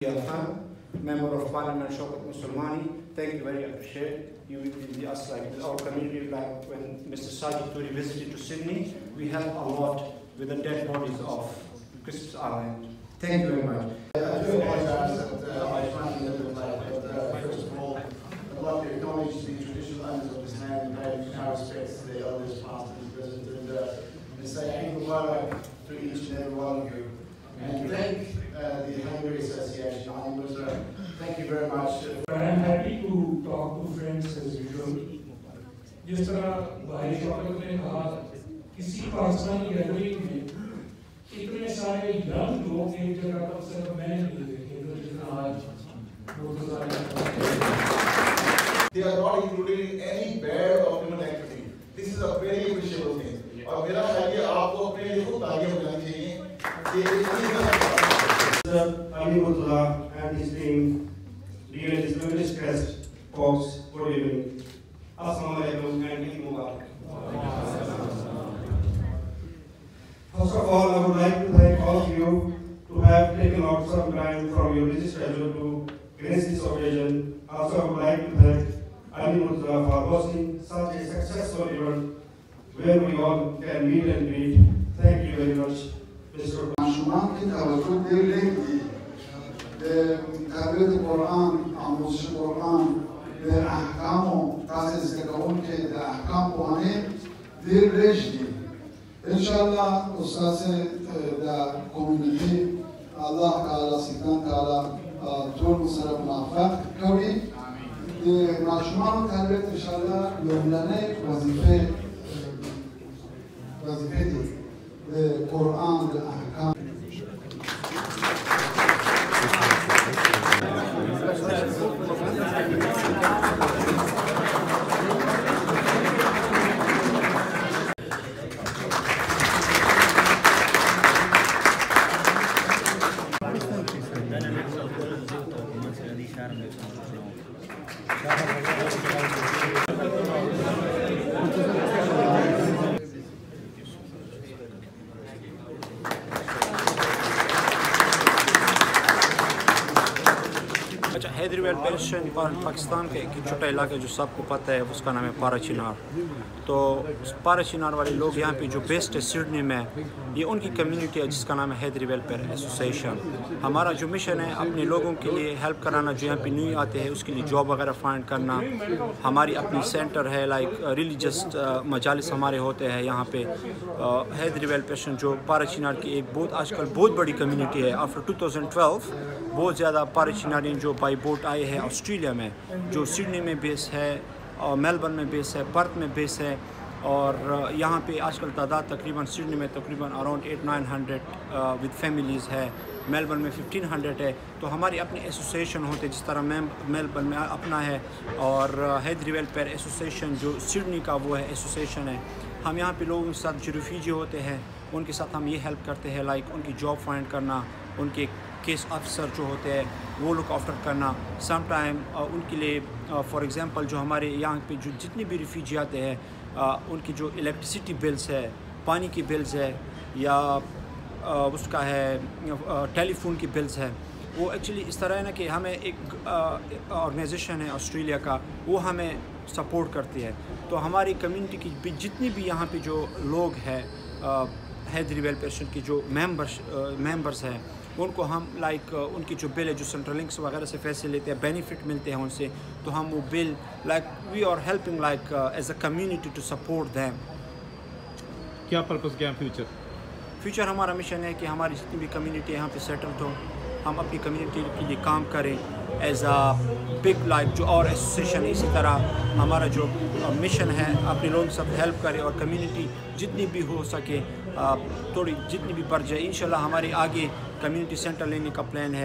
Member of Parliament Shaukat Musulmani, thank you, very appreciate you with us, like with our community. Like when Mr. Sajid Turi visited to Sydney, we helped a lot with the dead bodies of Christmas Island. Thank you very much. I do apologize that I find it a little bit late, but first of all, I'd like to acknowledge the traditional owners of this land and pay our respects to the elders, past and present, and say Eid Mubarak to each and every one of you. And thank the Hungary Association. Thank you very much. I am happy to talk to friends as usual. जिस तरह भाई शौकत ने कहा, किसी Pakistani gathering में इतने सारे young लोग एक जगह पर सिर्फ मैं नहीं देखे जो जितना आज They are not including any bad or criminal activity. This is a very appreciable thing. और मेरा ख्याल है आपको अपने लिए खुद आगे बढ़ानी चाहिए. Ali Murtaza and his team, dear distinguished guests, folks, good evening. Assalamu alaikum and Eid Mubarak. First of all, I would like to thank all of you to have taken out some time from your busy schedule to grace this occasion. Also, I would like to thank Ali Murtaza for hosting such a successful event where we all can meet and greet. Thank you very much, Mr. شما که توجه دارید به تربیت قرآن، آموزش قرآن، به احکام و تاسیس کردن که در احکام قرآنی دیر رشدی. انشالله استاد در کمیونیتی الله تعالی سیدان تعالی طول مصرف موفق کنی. شما تربیت انشالله یومینه وظیفه دی به قرآن به احکام. अच्छा, हैदरी वैली पेरिशन पाकिस्तान का एक छोटा इलाका जो सबको पता है, उसका नाम है पारा चिनार. तो पारा चिनार वाले लोग यहाँ पे जो बेस्ट है सिडनी में, ये उनकी कम्युनिटी है जिसका नाम है हैदरी वेलफेयर एसोसिएशन. हमारा जो मिशन है अपने लोगों के लिए हेल्प कराना, जो यहाँ पे न्यू आते हैं उसके लिए जॉब वगैरह फाइंड करना. हमारी अपनी सेंटर है, लाइक रिलीजियस मजालिस हमारे होते हैं यहाँ पे. हैदरी वेलफेयर जो पारा चिनार की एक बहुत आजकल बहुत बड़ी कम्युनिटी है. आफ्टर 2012 बहुत ज़्यादा पारा चिनारियन जो बाई बोट आए हैं ऑस्ट्रेलिया में, जो सिडनी में बेस है और मेलबर्न में बेस है, पर्थ में बेस है. और यहाँ पे आजकल तादाद तकरीबन सिडनी में तकरीबन अराउंड 800-900 विद फैमिलीज़ है. मेलबर्न में 1500 है. तो हमारी अपनी एसोसिएशन होते जिस तरह मेलबर्न में अपना है, और हैदरी वेलफेयर एसोसिएशन जो सिडनी का वो है एसोसिएशन है. हम यहाँ पे लोगों के साथ जो रिफ्यूजी होते हैं उनके साथ हम ये हेल्प करते हैं, लाइक उनकी जॉब फाइंड करना, उनके केस अफसर जो होते हैं वो लुक आफ्टर करना. सम टाइम उनके लिए फॉर एग्ज़ाम्पल जो हमारे यहाँ पे जो जितने भी रिफ्यूजी आते हैं उनकी जो इलेक्ट्रिसिटी बिल्स है, पानी की बिल्स है, या उसका है टेलीफोन की बिल्स है, वो एक्चुअली इस तरह है ना कि हमें एक ऑर्गेनाइजेशन है ऑस्ट्रेलिया का, वो हमें सपोर्ट करती है. तो हमारी कम्युनिटी की जितनी भी यहाँ पे जो लोग हैं हैदरी वेलफेयर की जो मेंबर्स हैं, उनको हम लाइक उनकी जो बिल है, जो सेंट्रल लिंक्स वगैरह से पैसे लेते हैं, बेनिफिट मिलते हैं उनसे, तो हम वो बिल like we are helping like as a community to support them. क्या पर्पस क्या फ्यूचर हमारा मिशन है कि हमारी जितनी भी कम्युनिटी यहाँ पे सेटल हो, हम अपनी कम्युनिटी के लिए काम करें एज आ बिग लाइक जो और एसोसिएशन. इसी तरह हमारा जो मिशन है अपने लोगों के साथ हेल्प करें और कम्युनिटी जितनी भी हो सके थोड़ी जितनी भी बढ़ जाए. इंशाल्लाह हमारे आगे कम्युनिटी सेंटर लेने का प्लान है.